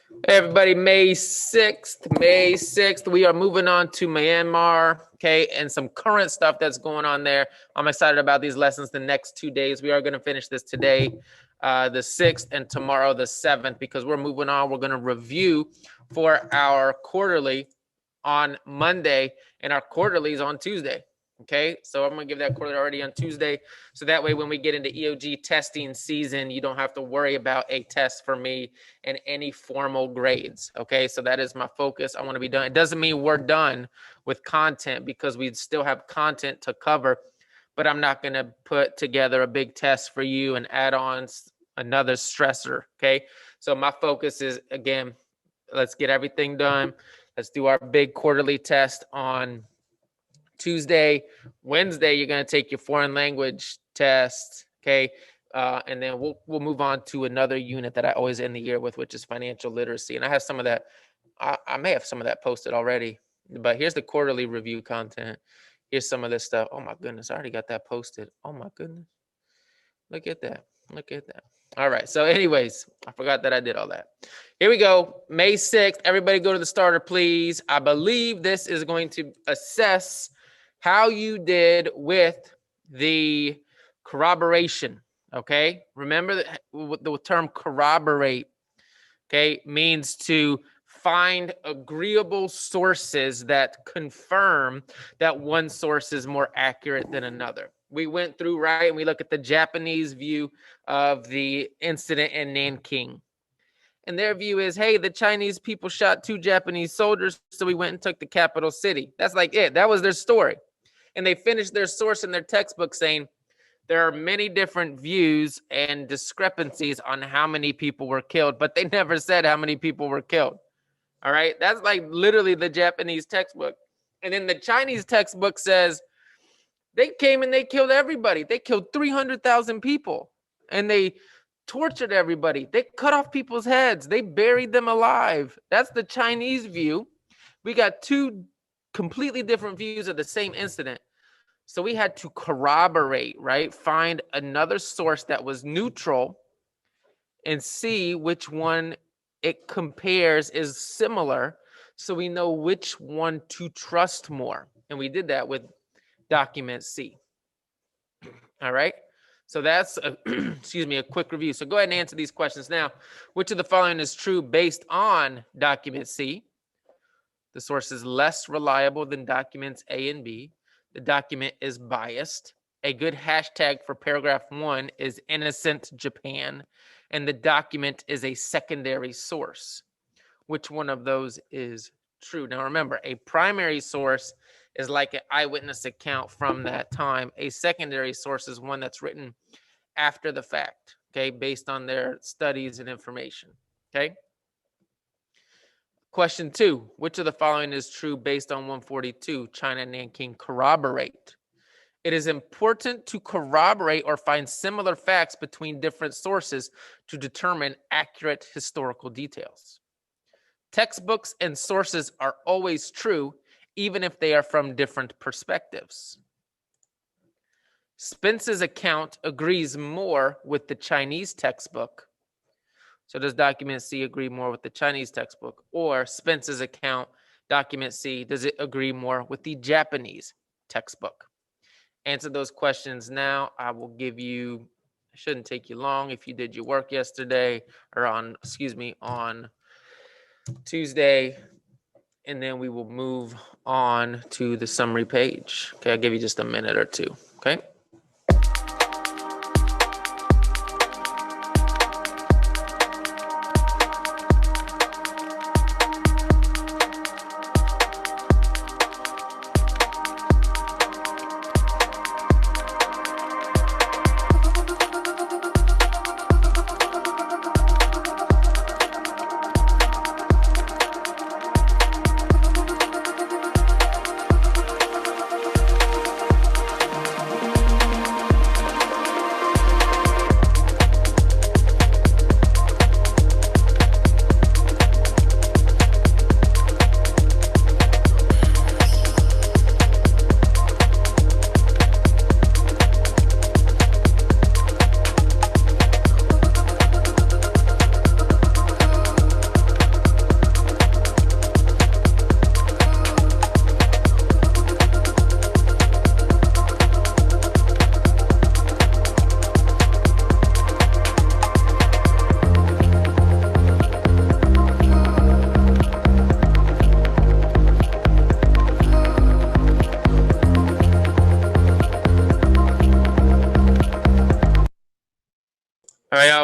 Hey everybody, May 6th, we are moving on to Myanmar, okay, and some current stuff that's going on there. I'm excited about these lessons the next 2 days. We are going to finish this today, the 6th, and tomorrow, the 7th, because we're moving on. We're going to review for our quarterly on Monday, and our quarterlies on Tuesday. Okay, so I'm gonna give that quarterly already on Tuesday, so that way when we get into EOG testing season, you don't have to worry about a test for me and any formal grades. Okay, so that is my focus. I want to be done. It doesn't mean we're done with content because we still have content to cover, but I'm not gonna put together a big test for you and add on another stressor. Okay, so my focus is, again, let's get everything done. Let's do our big quarterly test on Tuesday. Wednesday, you're going to take your foreign language test, okay? And then we'll move on to another unit that I always end the year with, which is financial literacy. And I have some of that. I may have some of that posted already, but here's the quarterly review content. Here's some of this stuff. Oh my goodness, I already got that posted. Oh my goodness. Look at that. Look at that. All right. So anyways, I forgot that I did all that. Here we go. May 6th. Everybody go to the starter, please. I believe this is going to assess how you did with the corroboration. Okay. Remember the term corroborate, okay, means to find agreeable sources that confirm that one source is more accurate than another. We went through, right, and we look at the Japanese view of the incident in Nanking. And their view is, hey, the Chinese people shot 2 Japanese soldiers, so we went and took the capital city. That's like it. That was their story. And they finished their source in their textbook saying there are many different views and discrepancies on how many people were killed, but they never said how many people were killed. All right. That's like literally the Japanese textbook. And then the Chinese textbook says they came and they killed everybody. They killed 300,000 people and they tortured everybody. They cut off people's heads. They buried them alive. That's the Chinese view. We got 2 completely different views of the same incident. So we had to corroborate, right? Find another source that was neutral and see which one it compares is similar, so we know which one to trust more. And we did that with document C. All right. So that's a quick review. So go ahead and answer these questions now. Which of the following is true based on document C? The source is less reliable than documents A and B. The document is biased. A good hashtag for paragraph 1 is innocent Japan, and the document is a secondary source. Which one of those is true? Now remember, a primary source is like an eyewitness account from that time. A secondary source is one that's written after the fact, okay, based on their studies and information, okay? Question 2, which of the following is true based on 142? China and Nanking corroborate. It is important to corroborate or find similar facts between different sources to determine accurate historical details. Textbooks and sources are always true, even if they are from different perspectives. Spence's account agrees more with the Chinese textbook. So does document C agree more with the Chinese textbook? Or Spence's account, document C, does it agree more with the Japanese textbook? Answer those questions now. I will give you, it shouldn't take you long if you did your work yesterday or on Tuesday. And then we will move on to the summary page. Okay, I'll give you just a minute or two. Okay.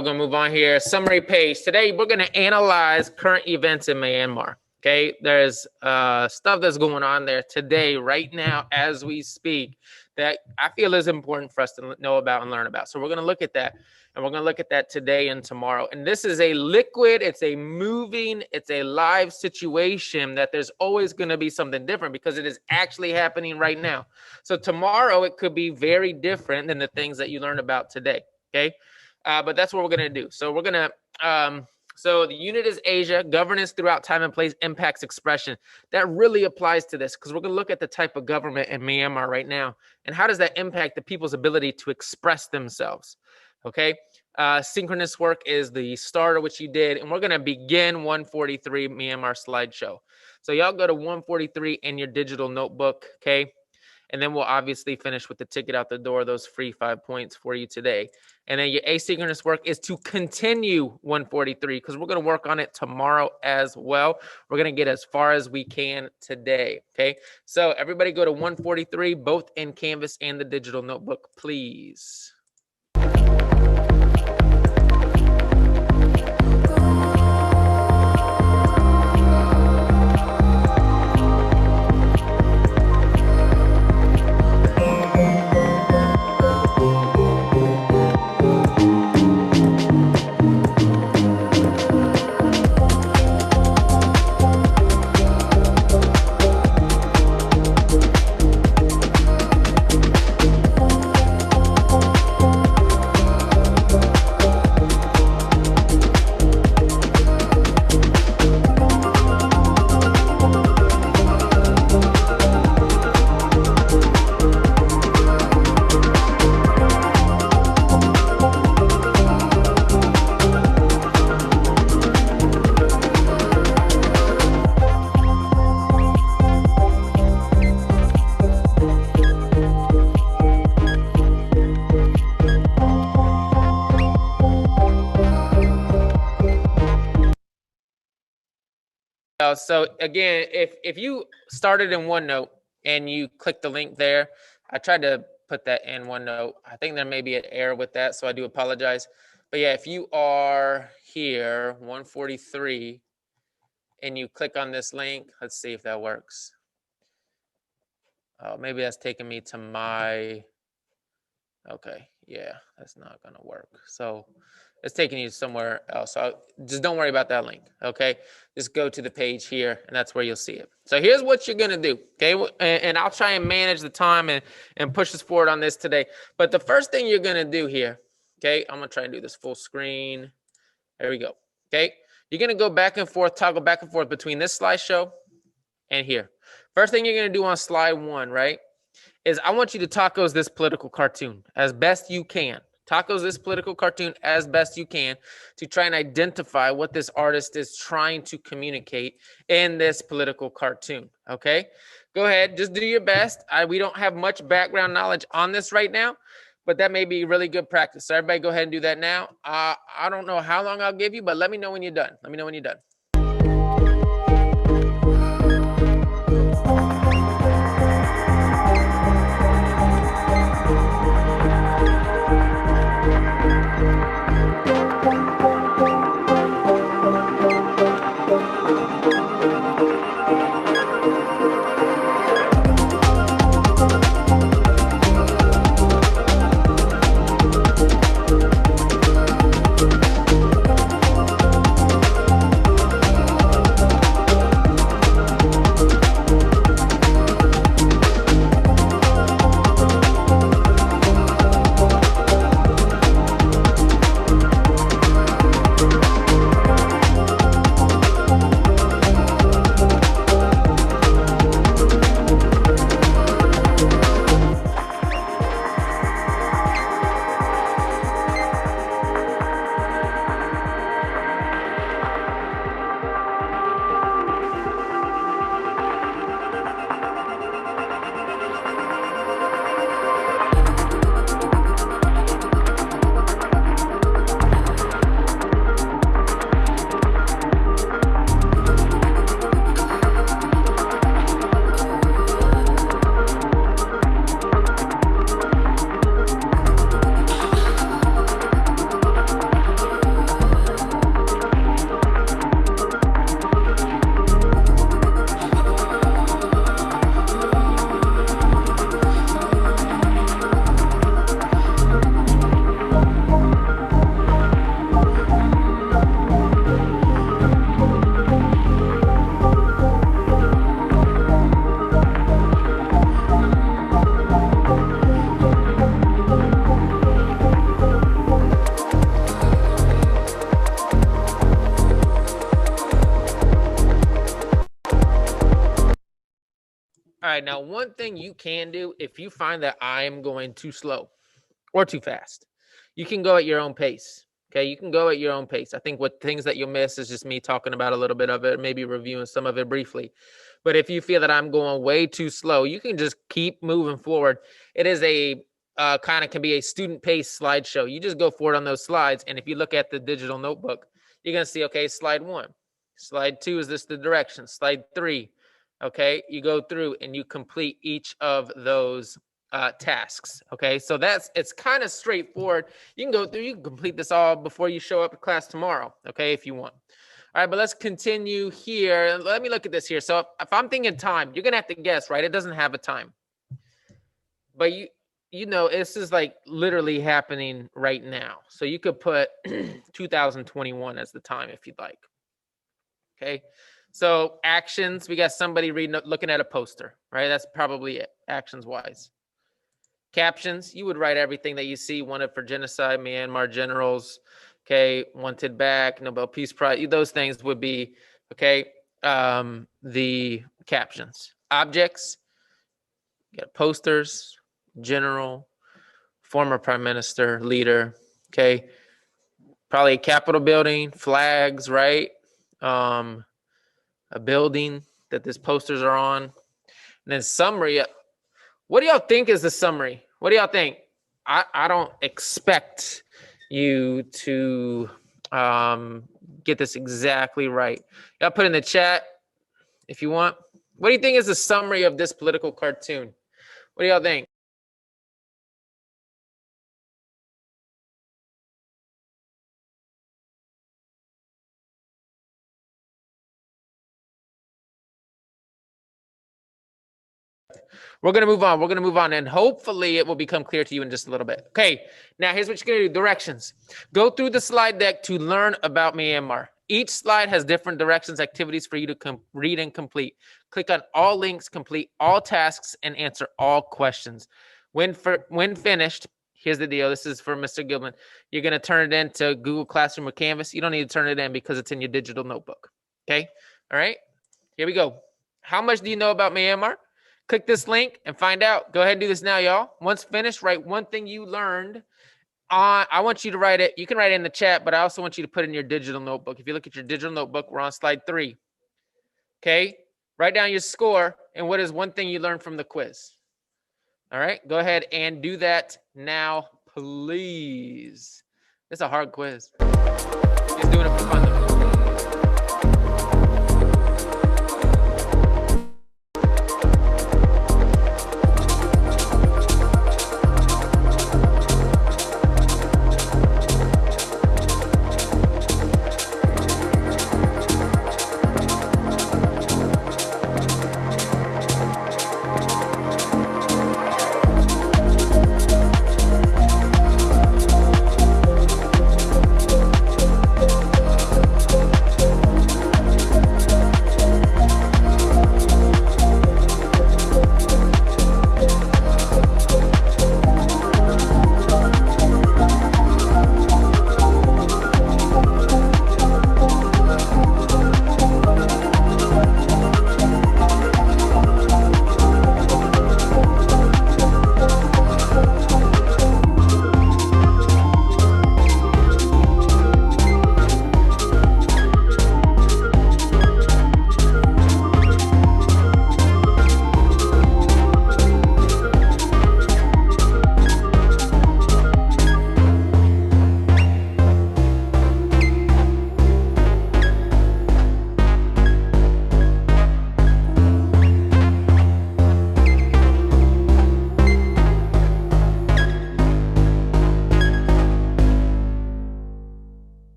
We're gonna move on here. Summary page. Today, we're gonna analyze current events in Myanmar. Okay, there's stuff that's going on there today, right now, as we speak, that I feel is important for us to know about and learn about. So we're gonna look at that, and we're gonna look at that today and tomorrow. And this is a liquid, it's a moving, it's a live situation that there's always gonna be something different because it is actually happening right now. So tomorrow, it could be very different than the things that you learned about today. Okay. But that's what we're going to do. So we're going to, so the unit is Asia, governance throughout time and place impacts expression. That really applies to this because we're going to look at the type of government in Myanmar right now. And how does that impact the people's ability to express themselves? Okay. Synchronous work is the starter, which you did. And we're going to begin 143 Myanmar slideshow. So y'all go to 143 in your digital notebook. Okay. And then we'll obviously finish with the ticket out the door, those free 5 points for you today. And then your asynchronous work is to continue 143 because we're going to work on it tomorrow as well. We're going to get as far as we can today. Okay. So everybody go to 143, both in Canvas and the digital notebook, please. So again, if you started in OneNote and you click the link there, I tried to put that in OneNote. I think there may be an error with that, so I do apologize. But yeah, if you are here, 143, and you click on this link, let's see if that works. Maybe that's taking me to my, okay, yeah, that's not gonna work. So it's taking you somewhere else. So just don't worry about that link, okay? Just go to the page here, and that's where you'll see it. So here's what you're going to do, okay? And I'll try and manage the time and push us forward on this today. But the first thing you're going to do here, okay? I'm going to try and do this full screen. There we go, okay? You're going to go back and forth, toggle back and forth between this slideshow and here. First thing you're going to do on slide 1, right, is I want you to tacos this political cartoon as best you can. Tacos this political cartoon as best you can to try and identify what this artist is trying to communicate in this political cartoon, okay? Go ahead, just do your best. We don't have much background knowledge on this right now, but that may be really good practice. So everybody go ahead and do that now. I don't know how long I'll give you, but let me know when you're done. Let me know when you're done. right, now one thing you can do if you find that I'm going too slow or too fast, you can go at your own pace. Okay, you can go at your own pace. I think what things that you'll miss is just me talking about a little bit of it, maybe reviewing some of it briefly. But if you feel that I'm going way too slow, you can just keep moving forward. It is a kind of can be a student pace slideshow. You just go forward on those slides. And if you look at the digital notebook, you're going to see, okay, slide 1. Slide 2 is this the direction. Slide 3. Okay, you go through and you complete each of those tasks. Okay, so it's kind of straightforward. You can go through, you can complete this all before you show up at class tomorrow. Okay, if you want. All right, but let's continue here. Let me look at this here. So if I'm thinking time, you're gonna have to guess, right? It doesn't have a time, but you know this is like literally happening right now. So you could put 2021 as the time if you'd like. Okay. So actions, we got somebody looking at a poster, right? That's probably it, actions wise. Captions, you would write everything that you see, wanted for genocide, Myanmar generals, okay, wanted back, Nobel Peace Prize, those things would be, okay, the captions. Objects, you got posters, general, former prime minister, leader, okay, probably a Capitol building, flags, right? A building that these posters are on. And then summary. What do y'all think is the summary? What do y'all think? I don't expect you to get this exactly right. Y'all put in the chat if you want. What do you think is the summary of this political cartoon? What do y'all think? We're going to move on. We're going to move on, and hopefully it will become clear to you in just a little bit. Okay, now here's what you're going to do. Directions. Go through the slide deck to learn about Myanmar. Each slide has different directions, activities for you to read and complete. Click on all links, complete all tasks, and answer all questions. When finished, here's the deal. This is for Mr. Gilman. You're going to turn it into Google Classroom or Canvas. You don't need to turn it in because it's in your digital notebook. Okay? All right? Here we go. How much do you know about Myanmar? Click this link and find out. Go ahead and do this now, y'all. Once finished, write one thing you learned. I want you to write it. You can write it in the chat, but I also want you to put it in your digital notebook. If you look at your digital notebook, we're on slide 3. Okay? Write down your score and what is one thing you learned from the quiz. All right? Go ahead and do that now, please. It's a hard quiz. Just doing it for fun, though.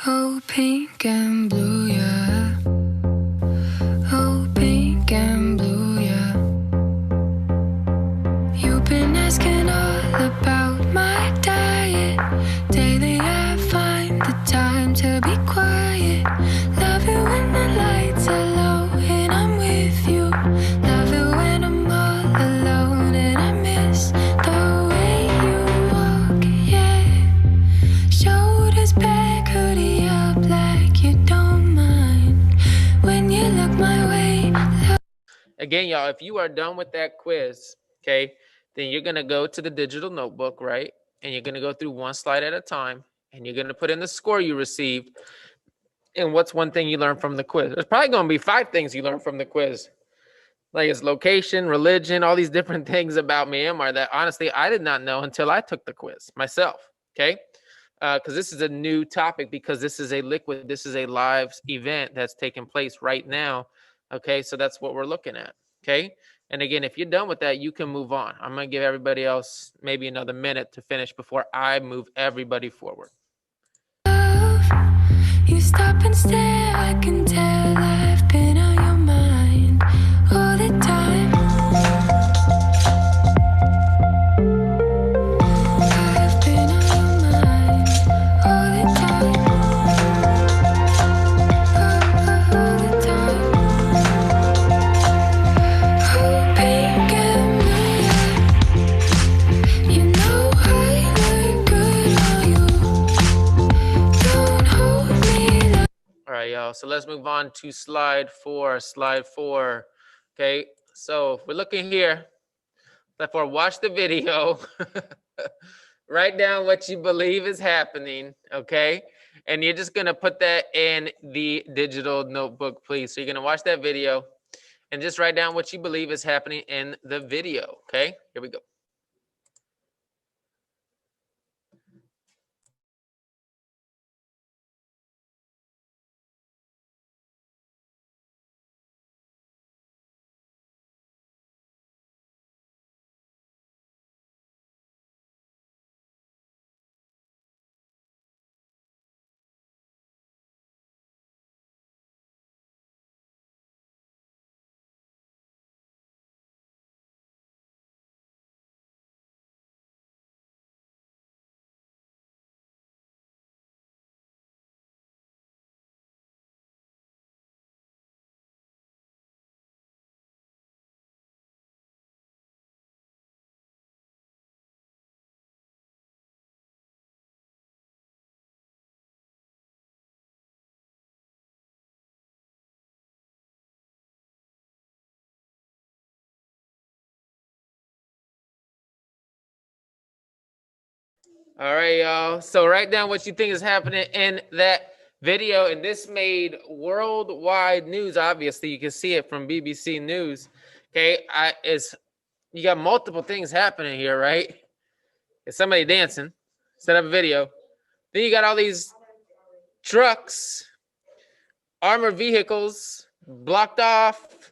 Oh, pink and blue, yeah. Oh, pink and blue, yeah. You've been asking all about my diet. Daily I find the time to be quiet. Love it when the lights are low and I'm with you. Love it when I'm all alone and I miss the way you walk, yeah. Shoulders back, hoodie up like you don't mind. Again, y'all, if you are done with that quiz, okay, then you're going to go to the digital notebook, right? And you're going to go through one slide at a time, and you're going to put in the score you received and what's one thing you learned from the quiz. There's probably going to be 5 things you learned from the quiz. Like its location, religion, all these different things about Myanmar that honestly I did not know until I took the quiz myself, okay? Because this is a new topic, because this is a liquid, this is a live event that's taking place right now, okay? So that's what we're looking at, okay? And again, if you're done with that, you can move on. I'm going to give everybody else maybe another minute to finish before I move everybody forward. You stop and stare, I can tell I've been on your mind all the time. I've been on your mind all the time. All the time. Oh, pink and blue. You know I look good on you. Don't hold me like. All right, y'all. So let's move on to slide 4. Slide 4. Okay. So we're looking here. Slide 4. Watch the video. Write down what you believe is happening. Okay. And you're just going to put that in the digital notebook, please. So you're going to watch that video and just write down what you believe is happening in the video. Okay. Here we go. All right, y'all. So write down what you think is happening in that video. And this made worldwide news. Obviously, you can see it from BBC News. Okay, you got multiple things happening here, right? It's somebody dancing, set up a video. Then you got all these trucks, armored vehicles blocked off,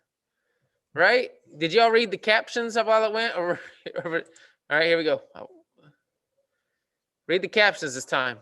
right? Did y'all read the captions of all it went? All right, here we go. Read the captions this time.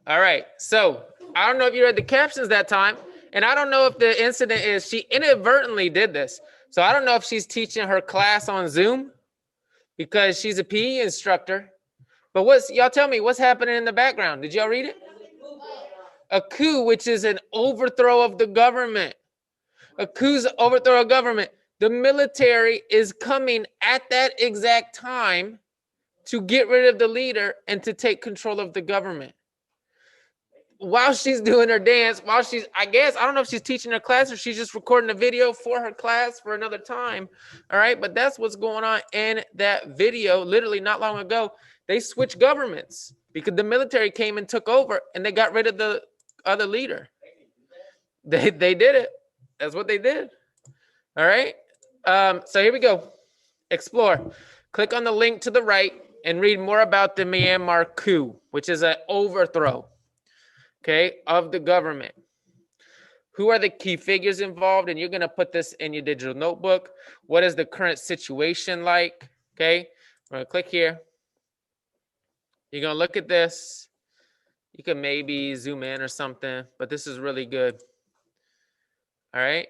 All right. So I don't know if you read the captions that time, and I don't know if the incident is she inadvertently did this. So I don't know if she's teaching her class on Zoom because she's a PE instructor. But y'all tell me what's happening in the background? Did y'all read it? A coup, which is an overthrow of the government. A coup's overthrow of government. The military is coming at that exact time to get rid of the leader and to take control of the government. While she's doing her dance, I don't know if she's teaching her class or she's just recording a video for her class for another time. All right. But that's what's going on in that video. Literally not long ago, they switched governments because the military came and took over and they got rid of the other leader. They did it. That's what they did. All right. So here we go. Explore. Click on the link to the right and read more about the Myanmar coup, which is an overthrow, okay, of the government. Who are the key figures involved? And you're going to put this in your digital notebook. What is the current situation like? Okay, we're going to click here. You're going to look at this. You can maybe zoom in or something, but this is really good. All right.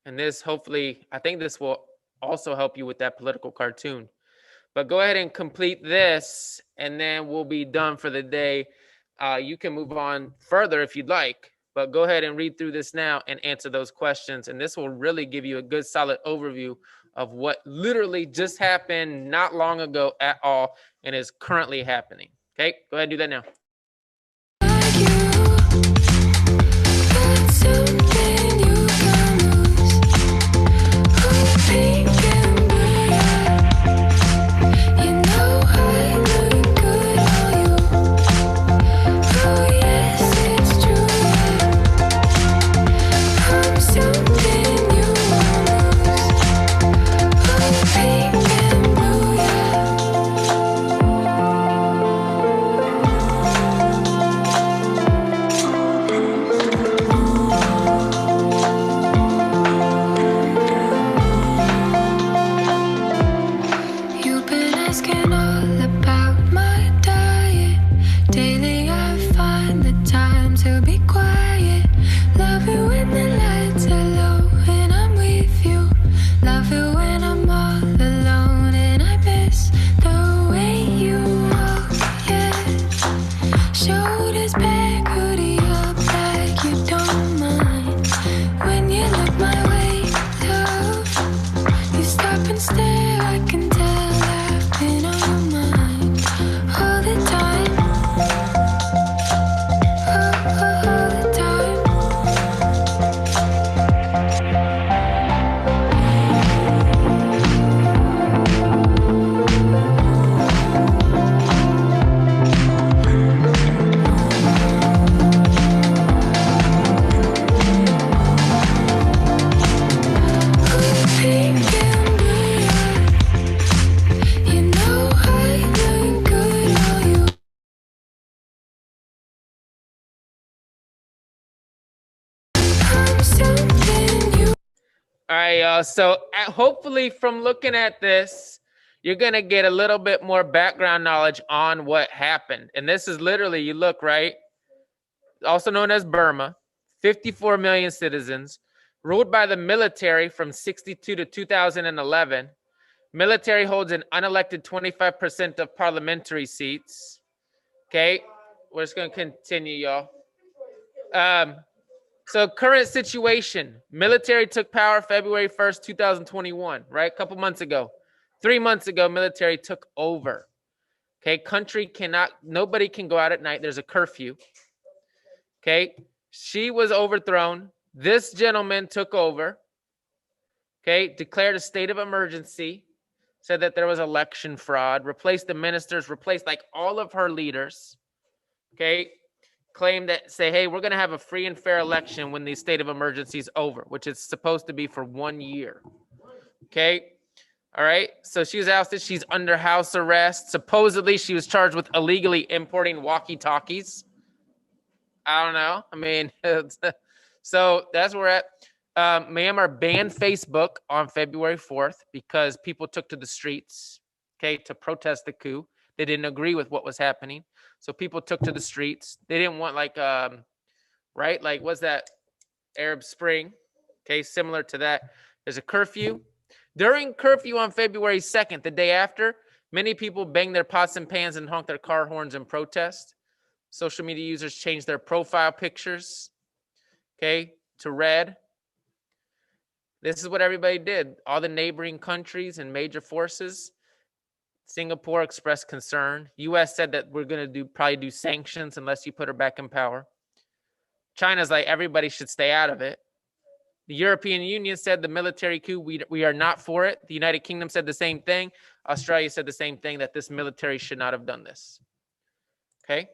And this hopefully, I think this will also help you with that political cartoon. But go ahead and complete this, and then we'll be done for the day. You can move on further if you'd like, but go ahead and read through this now and answer those questions. And this will really give you a good, solid overview of what literally just happened not long ago at all and is currently happening. Okay, go ahead and do that now. All right, y'all. So hopefully from looking at this, you're going to get a little bit more background knowledge on what happened. And this is literally, you look, right? Also known as Burma, 54 million citizens, ruled by the military from 62 to 2011. Military holds an unelected 25% of parliamentary seats. Okay, we're just going to continue, y'all. So current situation, military took power February 1st, 2021, right? A couple months ago. 3 months ago, military took over. Okay, country cannot, nobody can go out at night. There's a curfew. Okay, she was overthrown. This gentleman took over. Okay, declared a state of emergency, said that there was election fraud, replaced the ministers, replaced like all of her leaders. Okay, claim that say, hey, we're going to have a free and fair election when the state of emergency is over, which is supposed to be for 1 year. Okay. All right. So she was ousted. She's under house arrest. Supposedly she was charged with illegally importing walkie-talkies. I don't know. I mean, so that's where we're at. Myanmar banned Facebook on February 4th because people took to the streets, okay, to protest the coup. They didn't agree with what was happening. So people took to the streets. They didn't want like, right? Like, what's that? Arab Spring. Okay, similar to that. There's a curfew. During curfew on February 2nd, the day after, many people banged their pots and pans and honked their car horns in protest. Social media users changed their profile pictures, okay, to red. This is what everybody did. All the neighboring countries and major forces. Singapore expressed concern. U.S. said that we're going to probably do sanctions unless you put her back in power. China's like, everybody should stay out of it. The European Union said the military coup, we are not for it. The United Kingdom said the same thing. Australia said the same thing, that this military should not have done this. Okay?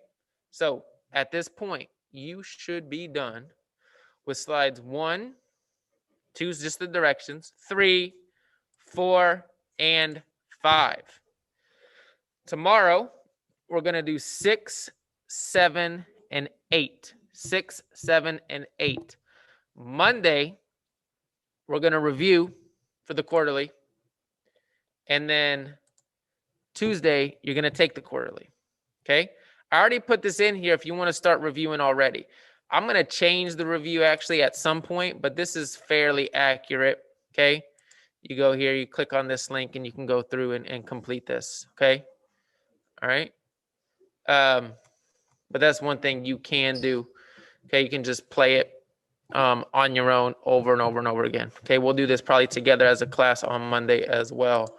So at this point, you should be done with slides 1, 2 is just the directions, 3, 4, and 5. tomorrow, we're going to do 6, 7, and 8. 6, 7, and 8. Monday, we're going to review for the quarterly. And then Tuesday, you're going to take the quarterly. Okay. I already put this in here if you want to start reviewing already. I'm going to change the review actually at some point, but this is fairly accurate. Okay. You go here, you click on this link, and you can go through and complete this. Okay. All right. But that's one thing you can do. Okay. You can just play it on your own over and over and over again. Okay. We'll do this probably together as a class on Monday as well.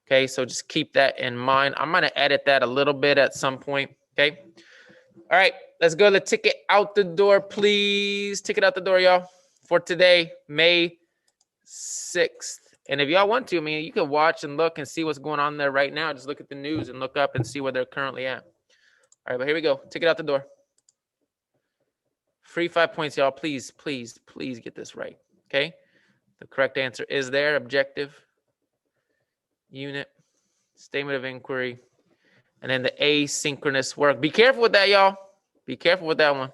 Okay. So just keep that in mind. I'm going to edit that a little bit at some point. Okay. All right. Let's go to the ticket out the door, please. Ticket out the door, y'all, for today, May 6th. And if y'all want to, I mean, you can watch and look and see what's going on there right now. Just look at the news and look up and see where they're currently at. All right, but here we go. Ticket out the door. Free 5 points, y'all. Please, please, please get this right. Okay. The correct answer is there. Objective, unit, statement of inquiry, and then the asynchronous work. Be careful with that, y'all. Be careful with that one.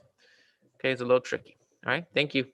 Okay, it's a little tricky. All right. Thank you.